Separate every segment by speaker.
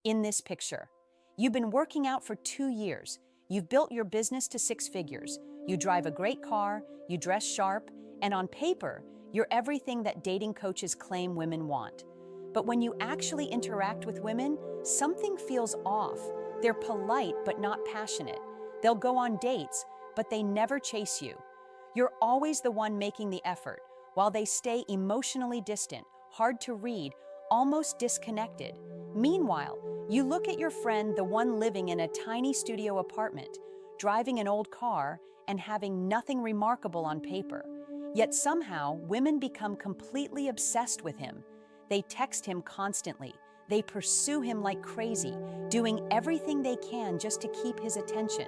Speaker 1: In this picture, you've been working out for 2 years. You've built your business to 6 figures. You drive a great car, you dress sharp, and on paper, you're everything that dating coaches claim women want. But when you actually interact with women, something feels off. They're polite but not passionate. They'll go on dates, but they never chase you. You're always the one making the effort, while they stay emotionally distant, hard to read, almost disconnected. Meanwhile, you look at your friend, the one living in a tiny studio apartment, driving an old car, and having nothing remarkable on paper. Yet somehow, women become completely obsessed with him. They text him constantly. They pursue him like crazy, doing everything they can just to keep his attention.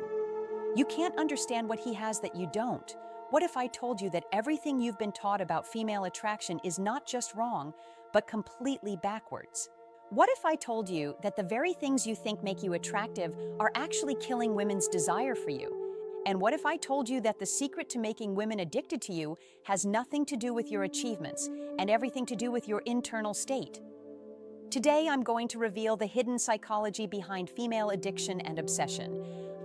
Speaker 1: You can't understand what he has that you don't. What if I told you that everything you've been taught about female attraction is not just wrong, but completely backwards? What if I told you that the very things you think make you attractive are actually killing women's desire for you? And what if I told you that the secret to making women addicted to you has nothing to do with your achievements and everything to do with your internal state? Today, I'm going to reveal the hidden psychology behind female addiction and obsession.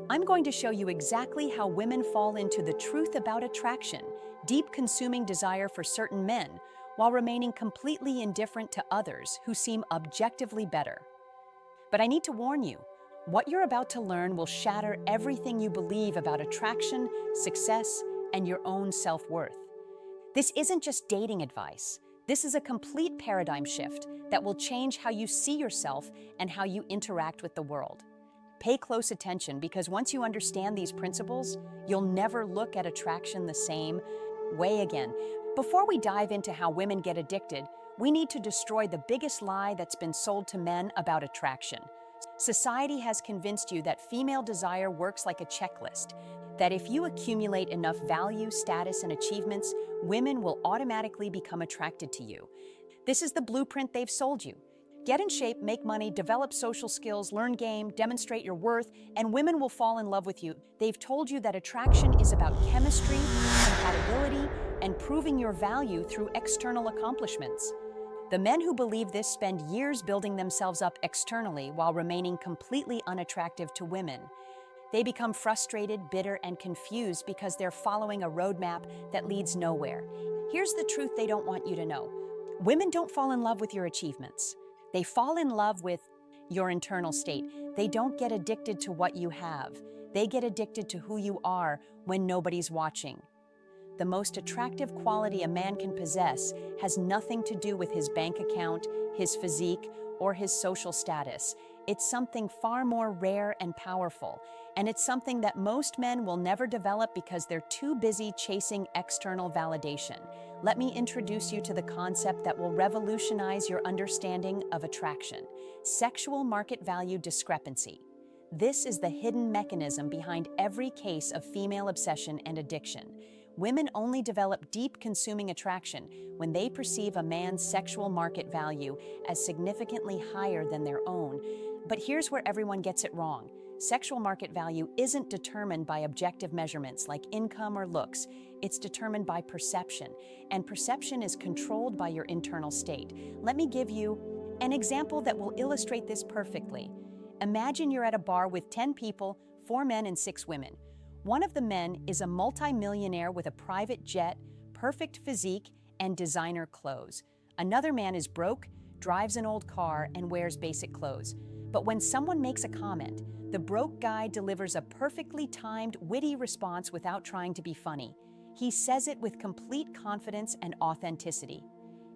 Speaker 1: I'm going to show you exactly how women fall into the truth about attraction, deep consuming desire for certain men, while remaining completely indifferent to others who seem objectively better. But I need to warn you, what you're about to learn will shatter everything you believe about attraction, success, and your own self-worth. This isn't just dating advice. This is a complete paradigm shift that will change how you see yourself and how you interact with the world. Pay close attention, because once you understand these principles, you'll never look at attraction the same way again. Before we dive into how women get addicted, we need to destroy the biggest lie that's been sold to men about attraction. Society has convinced you that female desire works like a checklist, that if you accumulate enough value, status, and achievements, women will automatically become attracted to you. This is the blueprint they've sold you. Get in shape, make money, develop social skills, learn game, demonstrate your worth, and women will fall in love with you. They've told you that attraction is about chemistry, compatibility, and proving your value through external accomplishments. The men who believe this spend years building themselves up externally while remaining completely unattractive to women. They become frustrated, bitter, and confused because they're following a roadmap that leads nowhere. Here's the truth they don't want you to know. Women don't fall in love with your achievements. They fall in love with your internal state. They don't get addicted to what you have. They get addicted to who you are when nobody's watching. The most attractive quality a man can possess has nothing to do with his bank account, his physique, or his social status. It's something far more rare and powerful, and it's something that most men will never develop because they're too busy chasing external validation. Let me introduce you to the concept that will revolutionize your understanding of attraction: sexual market value discrepancy. This is the hidden mechanism behind every case of female obsession and addiction. Women only develop deep consuming attraction when they perceive a man's sexual market value as significantly higher than their own. But here's where everyone gets it wrong. Sexual market value isn't determined by objective measurements like income or looks. It's determined by perception, and perception is controlled by your internal state. Let me give you an example that will illustrate this perfectly. Imagine you're at a bar with 10 people, 4 men and 6 women. One of the men is a multi-millionaire with a private jet, perfect physique, and designer clothes. Another man is broke, drives an old car, and wears basic clothes. But when someone makes a comment, the broke guy delivers a perfectly timed, witty response without trying to be funny. He says it with complete confidence and authenticity.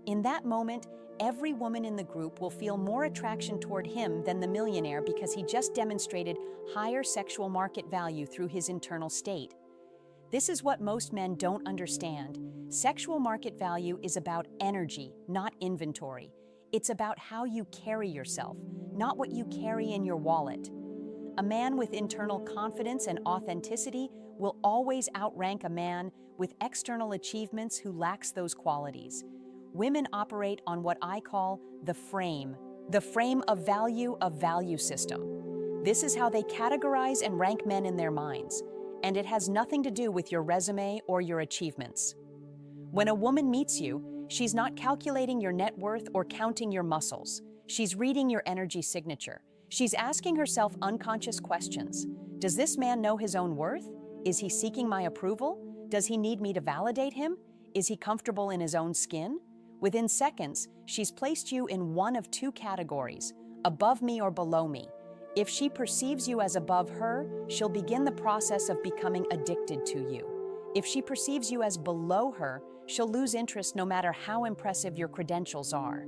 Speaker 1: In that moment, every woman in the group will feel more attraction toward him than the millionaire because he just demonstrated higher sexual market value through his internal state. This is what most men don't understand. Sexual market value is about energy, not inventory. It's about how you carry yourself, not what you carry in your wallet. A man with internal confidence and authenticity will always outrank a man with external achievements who lacks those qualities. Women operate on what I call the frame of value system. This is how they categorize and rank men in their minds, and it has nothing to do with your resume or your achievements. When a woman meets you, she's not calculating your net worth or counting your muscles. She's reading your energy signature. She's asking herself unconscious questions. Does this man know his own worth? Is he seeking my approval? Does he need me to validate him? Is he comfortable in his own skin? Within seconds, she's placed you in one of two categories, above me or below me. If she perceives you as above her, she'll begin the process of becoming addicted to you. If she perceives you as below her, she'll lose interest no matter how impressive your credentials are.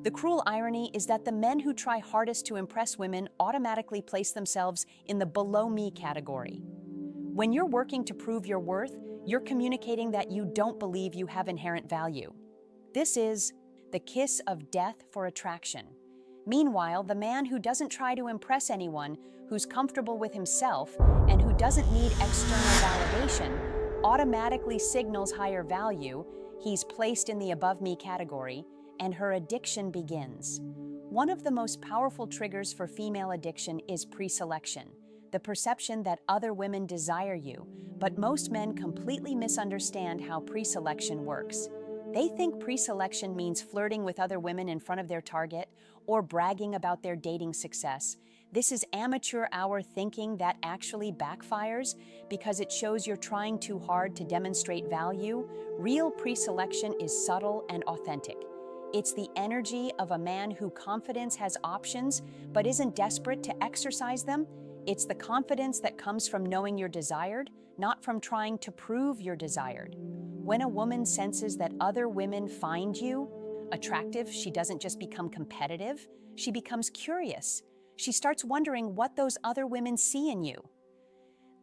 Speaker 1: The cruel irony is that the men who try hardest to impress women automatically place themselves in the below me category. When you're working to prove your worth, you're communicating that you don't believe you have inherent value. This is the kiss of death for attraction. Meanwhile, the man who doesn't try to impress anyone, who's comfortable with himself, and who doesn't need external validation, automatically signals higher value. He's placed in the above me category, and her addiction begins. One of the most powerful triggers for female addiction is preselection, the perception that other women desire you, but most men completely misunderstand how preselection works. They think preselection means flirting with other women in front of their target or bragging about their dating success. This is amateur hour thinking that actually backfires because it shows you're trying too hard to demonstrate value. Real preselection is subtle and authentic. It's the energy of a man whose confidence has options but isn't desperate to exercise them. It's the confidence that comes from knowing you're desired, not from trying to prove you're desired. When a woman senses that other women find you attractive, she doesn't just become competitive, she becomes curious. She starts wondering what those other women see in you.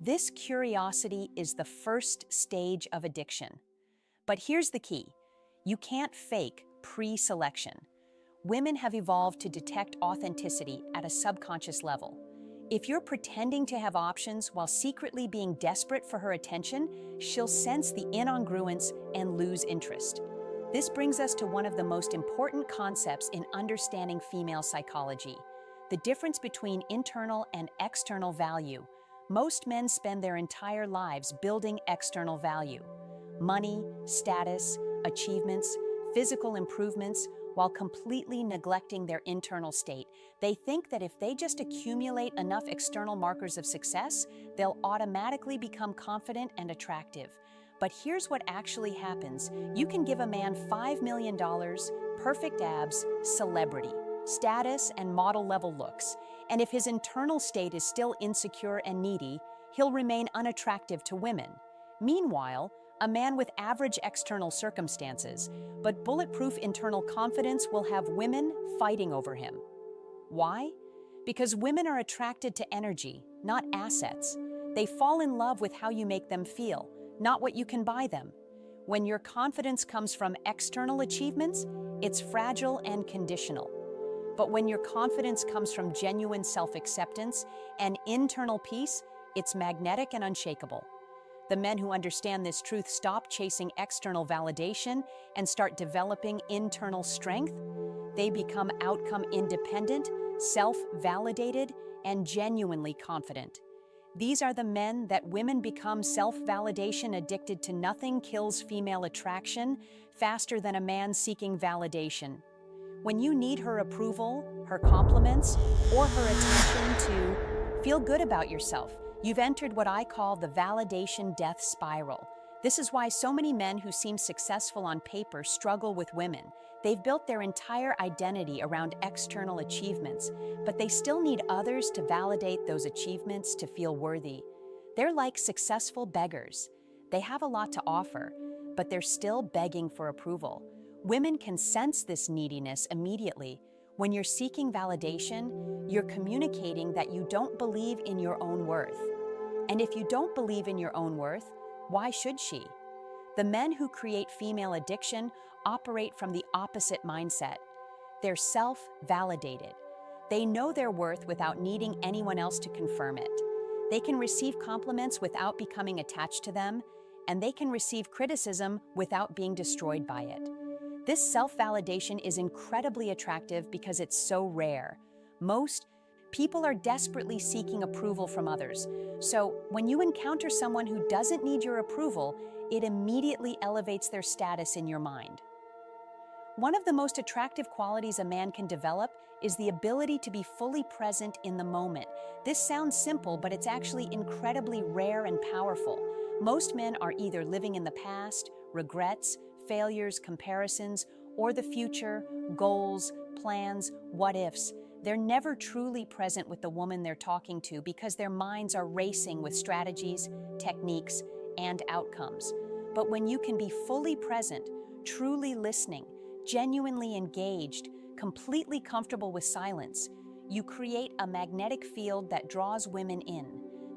Speaker 1: This curiosity is the first stage of addiction. But here's the key. You can't fake pre-selection. Women have evolved to detect authenticity at a subconscious level. If you're pretending to have options while secretly being desperate for her attention, she'll sense the incongruence and lose interest. This brings us to one of the most important concepts in understanding female psychology, the difference between internal and external value. Most men spend their entire lives building external value: money, status, achievements, physical improvements, while completely neglecting their internal state. They think that if they just accumulate enough external markers of success, they'll automatically become confident and attractive. But here's what actually happens. You can give a man $5 million, perfect abs, celebrity, status, and model-level looks. And if his internal state is still insecure and needy, he'll remain unattractive to women. Meanwhile, a man with average external circumstances, but bulletproof internal confidence will have women fighting over him. Why? Because women are attracted to energy, not assets. They fall in love with how you make them feel, not what you can buy them. When your confidence comes from external achievements, it's fragile and conditional. But when your confidence comes from genuine self-acceptance and internal peace, it's magnetic and unshakable. The men who understand this truth stop chasing external validation and start developing internal strength. They become outcome independent, self-validated, and genuinely confident. These are the men that women become self-validation addicted to. Nothing kills female attraction faster than a man seeking validation. When you need her approval, her compliments, or her attention to feel good about yourself, you've entered what I call the validation death spiral. This is why so many men who seem successful on paper struggle with women. They've built their entire identity around external achievements, but they still need others to validate those achievements to feel worthy. They're like successful beggars. They have a lot to offer, but they're still begging for approval. Women can sense this neediness immediately. When you're seeking validation, you're communicating that you don't believe in your own worth. And if you don't believe in your own worth, why should she? The men who create female addiction operate from the opposite mindset. They're self-validated. They know their worth without needing anyone else to confirm it. They can receive compliments without becoming attached to them, and they can receive criticism without being destroyed by it. This self-validation is incredibly attractive because it's so rare. Most people are desperately seeking approval from others. So when you encounter someone who doesn't need your approval, it immediately elevates their status in your mind. One of the most attractive qualities a man can develop is the ability to be fully present in the moment. This sounds simple, but it's actually incredibly rare and powerful. Most men are either living in the past, regrets, failures, comparisons, or the future, goals, plans, what ifs. They're never truly present with the woman they're talking to because their minds are racing with strategies, techniques, and outcomes. But when you can be fully present, truly listening, genuinely engaged, completely comfortable with silence, you create a magnetic field that draws women in.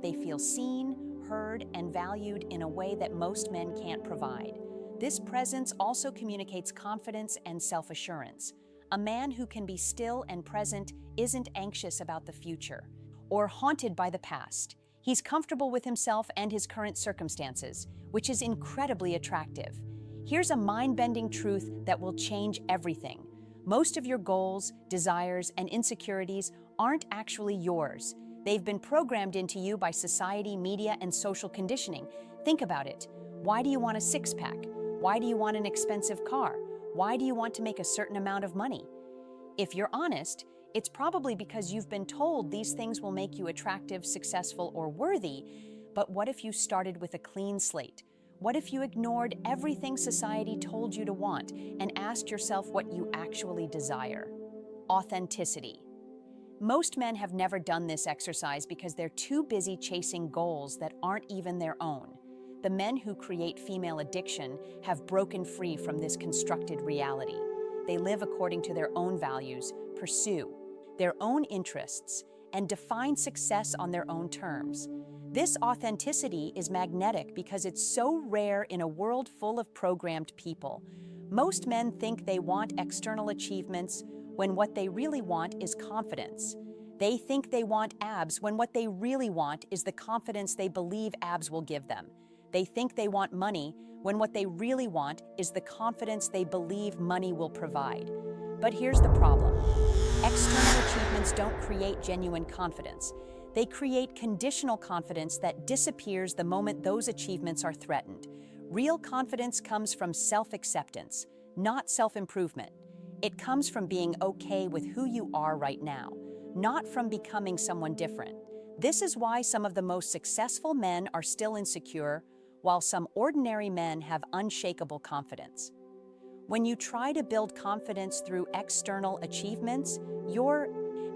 Speaker 1: They feel seen, heard, and valued in a way that most men can't provide. This presence also communicates confidence and self-assurance. A man who can be still and present isn't anxious about the future or haunted by the past. He's comfortable with himself and his current circumstances, which is incredibly attractive. Here's a mind-bending truth that will change everything. Most of your goals, desires, and insecurities aren't actually yours. They've been programmed into you by society, media, and social conditioning. Think about it. Why do you want a six-pack? Why do you want an expensive car? Why do you want to make a certain amount of money? If you're honest, it's probably because you've been told these things will make you attractive, successful, or worthy. But what if you started with a clean slate? What if you ignored everything society told you to want and asked yourself what you actually desire? Authenticity. Most men have never done this exercise because they're too busy chasing goals that aren't even their own. The men who create female addiction have broken free from this constructed reality. They live according to their own values, pursue their own interests, and define success on their own terms. This authenticity is magnetic because it's so rare in a world full of programmed people. Most men think they want external achievements when what they really want is confidence. They think they want abs when what they really want is the confidence they believe abs will give them. They think they want money when what they really want is the confidence they believe money will provide. But here's the problem. External achievements don't create genuine confidence. They create conditional confidence that disappears the moment those achievements are threatened. Real confidence comes from self-acceptance, not self-improvement. It comes from being okay with who you are right now, not from becoming someone different. This is why some of the most successful men are still insecure, while some ordinary men have unshakable confidence. When you try to build confidence through external achievements, you're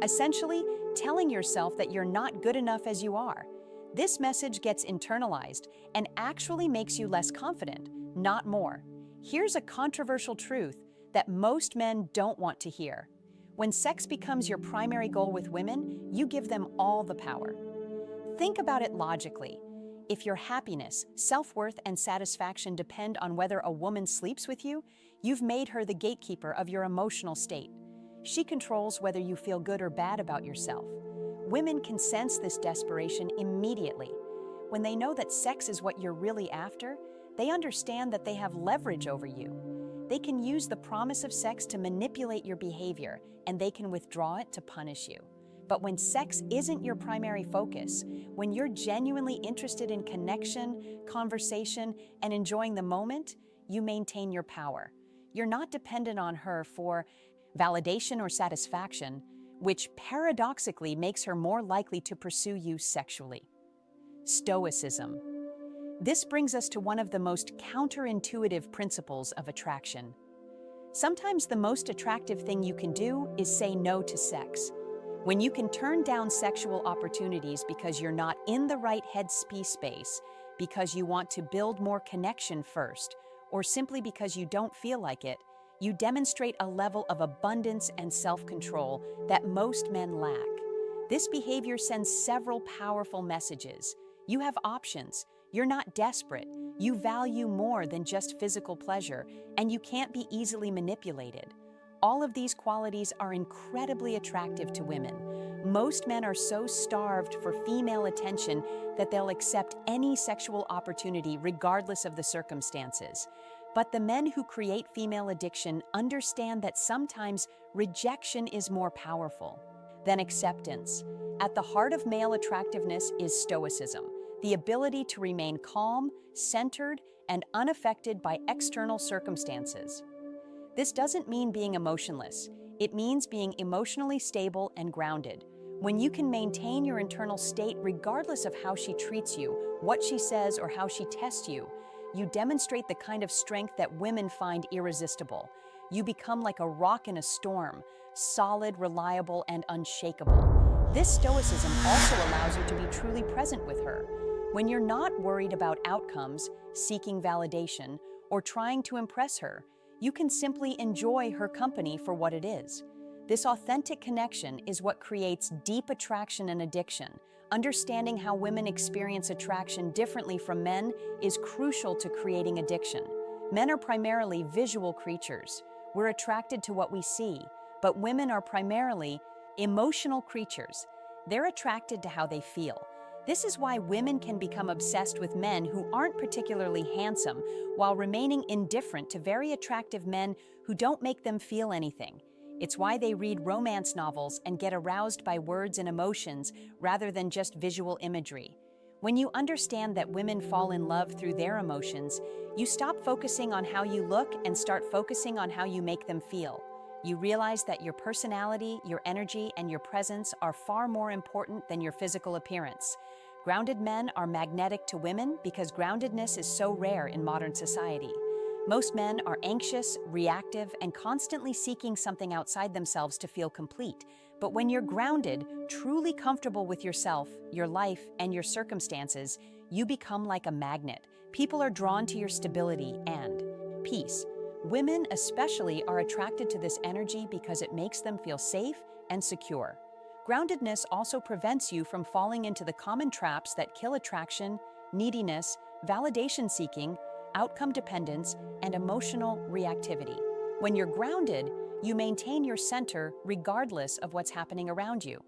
Speaker 1: essentially telling yourself that you're not good enough as you are. This message gets internalized and actually makes you less confident, not more. Here's a controversial truth that most men don't want to hear. When sex becomes your primary goal with women, you give them all the power. Think about it logically. If your happiness, self-worth, and satisfaction depend on whether a woman sleeps with you, you've made her the gatekeeper of your emotional state. She controls whether you feel good or bad about yourself. Women can sense this desperation immediately. When they know that sex is what you're really after, they understand that they have leverage over you. They can use the promise of sex to manipulate your behavior, and they can withdraw it to punish you. But when sex isn't your primary focus, when you're genuinely interested in connection, conversation, and enjoying the moment, you maintain your power. You're not dependent on her for validation or satisfaction, which paradoxically makes her more likely to pursue you sexually. Stoicism. This brings us to one of the most counterintuitive principles of attraction. Sometimes the most attractive thing you can do is say no to sex. When you can turn down sexual opportunities because you're not in the right headspace, because you want to build more connection first, or simply because you don't feel like it, you demonstrate a level of abundance and self-control that most men lack. This behavior sends several powerful messages. You have options. You're not desperate. You value more than just physical pleasure, and you can't be easily manipulated. All of these qualities are incredibly attractive to women. Most men are so starved for female attention that they'll accept any sexual opportunity regardless of the circumstances. But the men who create female addiction understand that sometimes rejection is more powerful than acceptance. At the heart of male attractiveness is stoicism, the ability to remain calm, centered, and unaffected by external circumstances. This doesn't mean being emotionless. It means being emotionally stable and grounded. When you can maintain your internal state regardless of how she treats you, what she says, or how she tests you, you demonstrate the kind of strength that women find irresistible. You become like a rock in a storm, solid, reliable, and unshakable. This stoicism also allows you to be truly present with her. When you're not worried about outcomes, seeking validation, or trying to impress her, you can simply enjoy her company for what it is. This authentic connection is what creates deep attraction and addiction. Understanding how women experience attraction differently from men is crucial to creating addiction. Men are primarily visual creatures. We're attracted to what we see, but women are primarily emotional creatures. They're attracted to how they feel. This is why women can become obsessed with men who aren't particularly handsome while remaining indifferent to very attractive men who don't make them feel anything. It's why they read romance novels and get aroused by words and emotions rather than just visual imagery. When you understand that women fall in love through their emotions, you stop focusing on how you look and start focusing on how you make them feel. You realize that your personality, your energy, and your presence are far more important than your physical appearance. Grounded men are magnetic to women because groundedness is so rare in modern society. Most men are anxious, reactive, and constantly seeking something outside themselves to feel complete. But when you're grounded, truly comfortable with yourself, your life, and your circumstances, you become like a magnet. People are drawn to your stability and peace. Women especially are attracted to this energy because it makes them feel safe and secure. Groundedness also prevents you from falling into the common traps that kill attraction, neediness, validation seeking, outcome dependence, and emotional reactivity. When you're grounded, you maintain your center regardless of what's happening around you.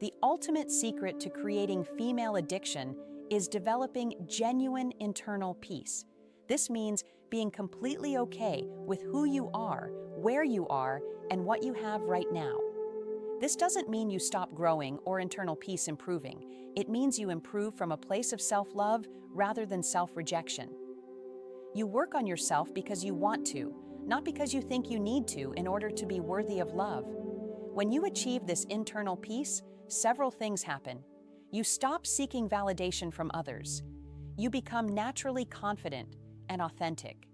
Speaker 1: The ultimate secret to creating female addiction is developing genuine internal peace. This means being completely okay with who you are, where you are, and what you have right now. This doesn't mean you stop growing or internal peace improving. It means you improve from a place of self-love rather than self-rejection. You work on yourself because you want to, not because you think you need to in order to be worthy of love. When you achieve this internal peace, several things happen. You stop seeking validation from others. You become naturally confident and authentic.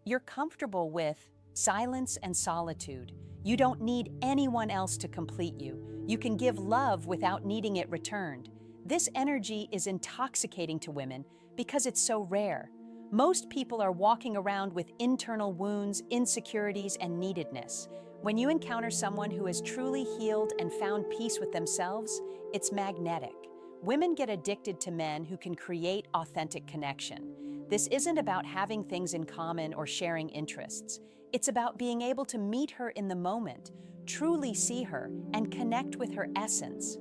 Speaker 1: You're comfortable with silence and solitude. You don't need anyone else to complete you. You can give love without needing it returned. This energy is intoxicating to women because it's so rare. Most people are walking around with internal wounds, insecurities, and neededness. When you encounter someone who has truly healed and found peace with themselves, it's magnetic. Women get addicted to men who can create authentic connection. This isn't about having things in common or sharing interests. It's about being able to meet her in the moment, truly see her, and connect with her essence.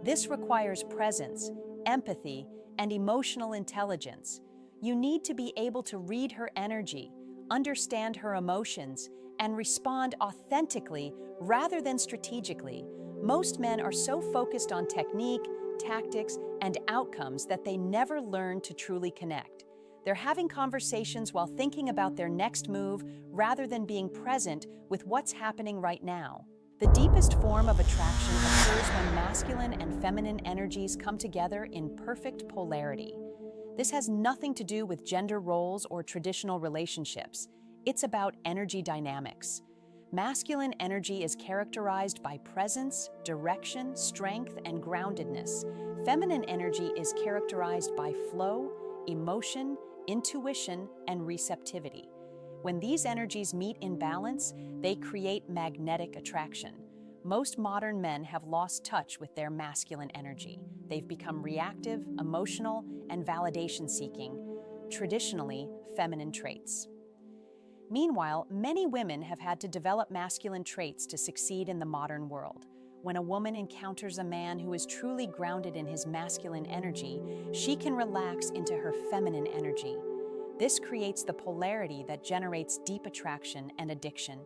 Speaker 1: This requires presence, empathy, and emotional intelligence. You need to be able to read her energy, understand her emotions, and respond authentically rather than strategically. Most men are so focused on technique, tactics, and outcomes that they never learn to truly connect. They're having conversations while thinking about their next move rather than being present with what's happening right now. The deepest form of attraction occurs when masculine and feminine energies come together in perfect polarity. This has nothing to do with gender roles or traditional relationships. It's about energy dynamics. Masculine energy is characterized by presence, direction, strength, and groundedness. Feminine energy is characterized by flow, emotion, intuition, and receptivity. When these energies meet in balance, they create magnetic attraction. Most modern men have lost touch with their masculine energy. They've become reactive, emotional, and validation-seeking, traditionally feminine traits. Meanwhile, many women have had to develop masculine traits to succeed in the modern world. When a woman encounters a man who is truly grounded in his masculine energy, she can relax into her feminine energy. This creates the polarity that generates deep attraction and addiction.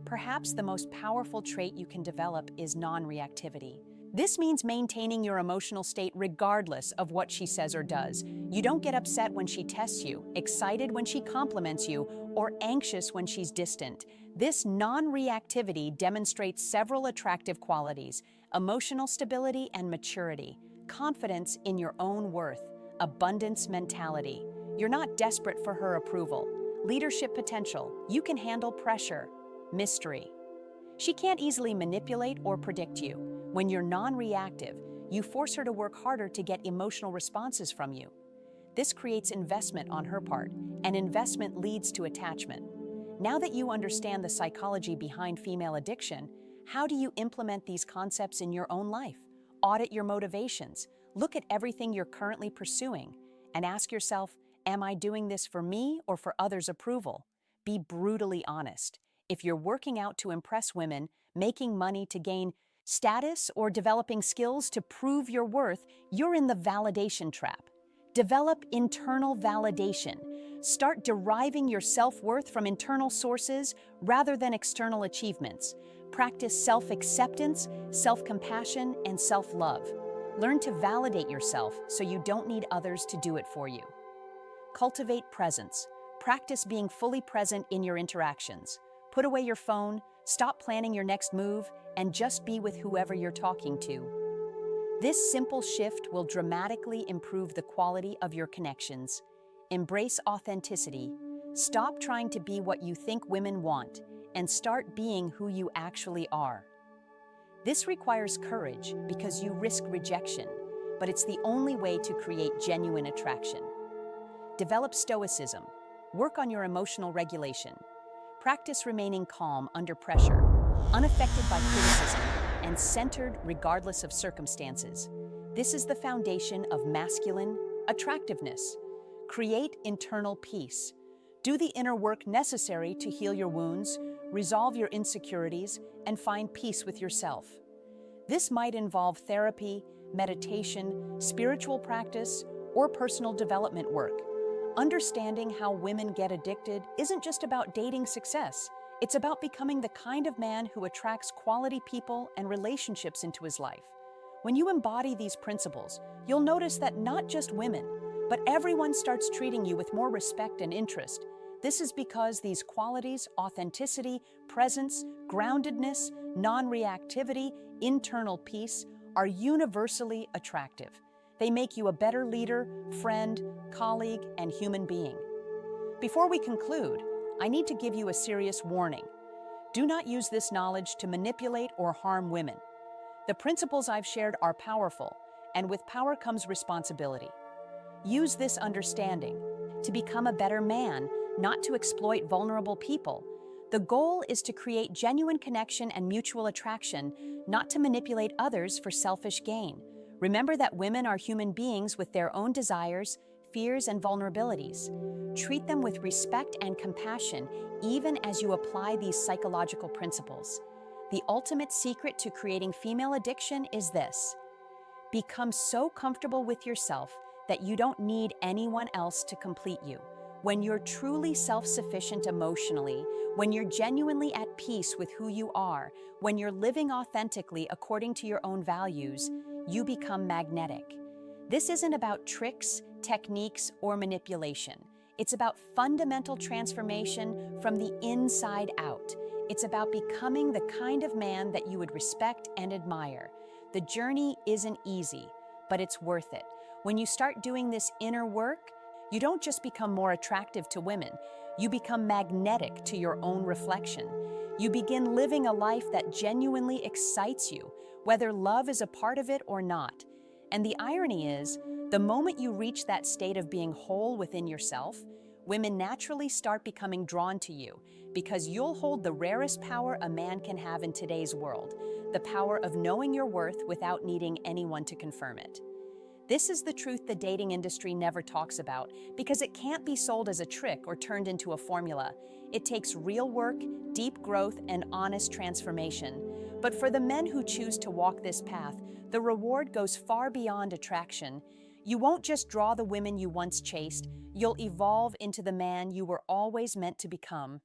Speaker 1: Perhaps the most powerful trait you can develop is non-reactivity. This means maintaining your emotional state regardless of what she says or does. You don't get upset when she tests you, excited when she compliments you, or anxious when she's distant. This non-reactivity demonstrates several attractive qualities: emotional stability and maturity, confidence in your own worth, abundance mentality. You're not desperate for her approval. Leadership potential. You can handle pressure. Mystery. She can't easily manipulate or predict you. When you're non-reactive, you force her to work harder to get emotional responses from you. This creates investment on her part, and investment leads to attachment. Now that you understand the psychology behind female addiction, how do you implement these concepts in your own life? Audit your motivations. Look at everything you're currently pursuing, and ask yourself, am I doing this for me or for others' approval? Be brutally honest. If you're working out to impress women, making money to gain status, or developing skills to prove your worth, you're in the validation trap. Develop internal validation. Start deriving your self-worth from internal sources rather than external achievements. Practice self-acceptance, self-compassion, and self-love. Learn to validate yourself so you don't need others to do it for you. Cultivate presence. Practice being fully present in your interactions. Put away your phone, stop planning your next move, and just be with whoever you're talking to. This simple shift will dramatically improve the quality of your connections. Embrace authenticity. Stop trying to be what you think women want, and start being who you actually are. This requires courage because you risk rejection, but it's the only way to create genuine attraction. Develop stoicism. Work on your emotional regulation. Practice remaining calm under pressure, unaffected by criticism, and centered regardless of circumstances. This is the foundation of masculine attractiveness. Create internal peace. Do the inner work necessary to heal your wounds, resolve your insecurities, and find peace with yourself. This might involve therapy, meditation, spiritual practice, or personal development work. Understanding how women get addicted isn't just about dating success. It's about becoming the kind of man who attracts quality people and relationships into his life. When you embody these principles, you'll notice that not just women, but everyone starts treating you with more respect and interest. This is because these qualities, authenticity, presence, groundedness, non-reactivity, internal peace, are universally attractive. They make you a better leader, friend, colleague, and human being. Before we conclude, I need to give you a serious warning. Do not use this knowledge to manipulate or harm women. The principles I've shared are powerful, and with power comes responsibility. Use this understanding to become a better man, not to exploit vulnerable people. The goal is to create genuine connection and mutual attraction, not to manipulate others for selfish gain. Remember that women are human beings with their own desires, fears, and vulnerabilities. Treat them with respect and compassion, even as you apply these psychological principles. The ultimate secret to creating female addiction is this: become so comfortable with yourself that you don't need anyone else to complete you. When you're truly self-sufficient emotionally, when you're genuinely at peace with who you are, when you're living authentically according to your own values, you become magnetic. This isn't about tricks, techniques, or manipulation. It's about fundamental transformation from the inside out. It's about becoming the kind of man that you would respect and admire. The journey isn't easy, but it's worth it. When you start doing this inner work, you don't just become more attractive to women, you become magnetic to your own reflection. You begin living a life that genuinely excites you, whether love is a part of it or not. And the irony is, the moment you reach that state of being whole within yourself, women naturally start becoming drawn to you because you'll hold the rarest power a man can have in today's world, the power of knowing your worth without needing anyone to confirm it. This is the truth the dating industry never talks about because it can't be sold as a trick or turned into a formula. It takes real work, deep growth, and honest transformation. But for the men who choose to walk this path, the reward goes far beyond attraction. You won't just draw the women you once chased, you'll evolve into the man you were always meant to become.